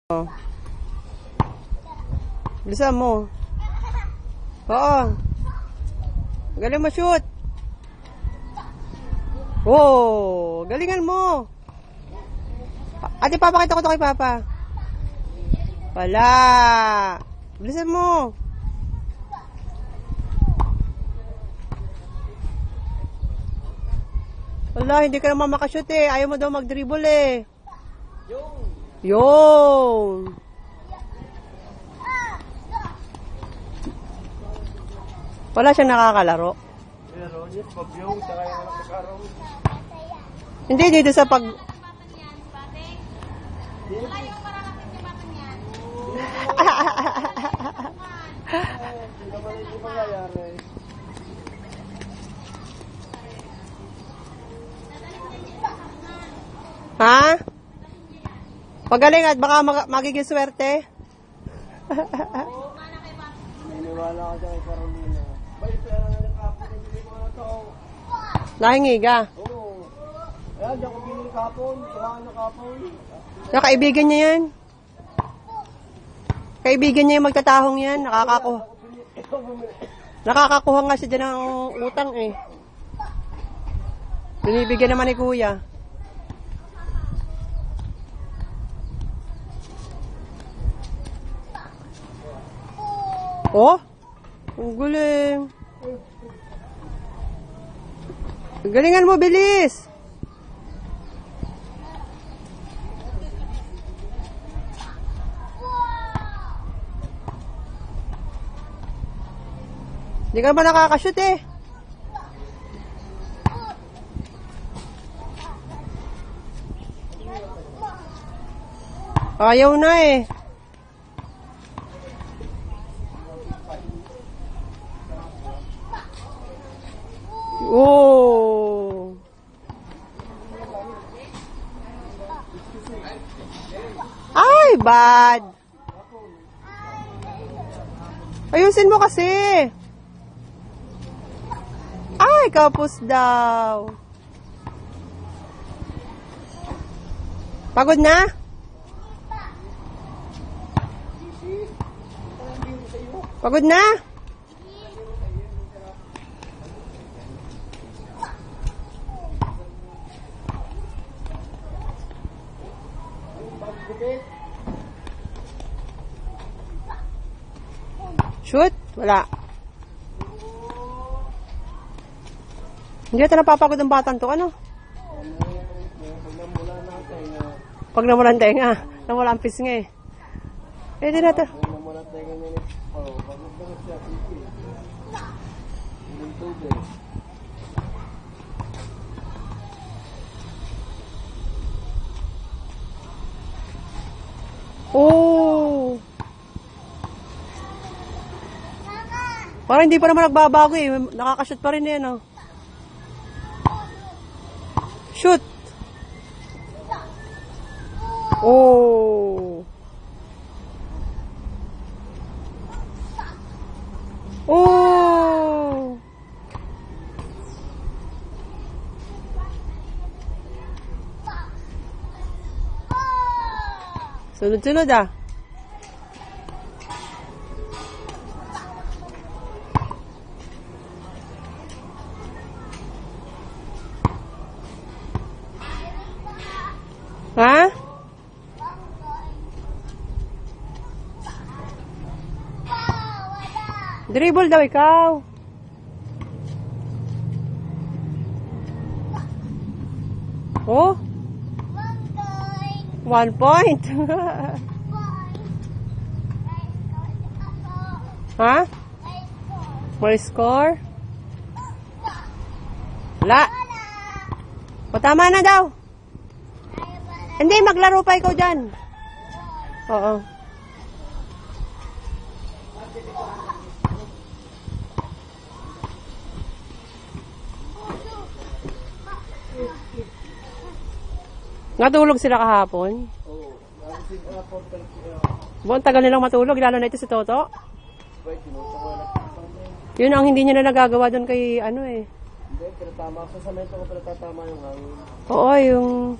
Oh. Bilisan mo. Oo. Galing mo shoot. Oh, galingan mo. Ate, papakita ko to kay Papa. Wala. Bilisan mo. Wala, hindi ka naman makashoot eh. Ayaw mo daw mag-dribble eh. Yung. Wala siyang nakakalaro. Hindi, dito sa pag... Ha? Pagaling at baka magiging swerte. Naniwala ka dyan kay Carolina. Bait na lang ang kapon na bili mga tao. Nahingi ka. Oo. Ayan, dyan ko bili kapon. Tumaan na kapon. Kaibigan niya yan. Kaibigan niya yung magtatahong yan. Nakakakuha nga siya dyan ng utang eh. Binibigyan naman ni Kuya. Oh, ang galing. Galingan mo, bilis. Hindi ka ba nakakashoot eh? Ayaw na eh. Oh. Ay, bad. Ayusin mo kasi. Ay, kapos daw. Pagod na? Pagod na? Shoot? Wala. Hindi ito napapagod ang batang to, ano? Pag namula ang tenga, namula ang pisngi. Eh, di na ito. Oh! Parang hindi pa naman nagbabago eh. Nakakashoot pa rin yan, oh. Shoot! Oh! Oh! Sunod-sunod ah. Ha? Dribble daw ikaw. Oh? 1 point. Ha? More score? Wala. O, tama na daw. Hindi, maglaro pa ikaw dyan. Oo. Natulog sila kahapon? Oo. Buong tagal nilang matulog, lalo na ito si Toto. Yun ang hindi niya na nagagawa doon kay ano eh. Hindi, pinatama. Sa samento ko pinatatama yung hangin. Oo, yung...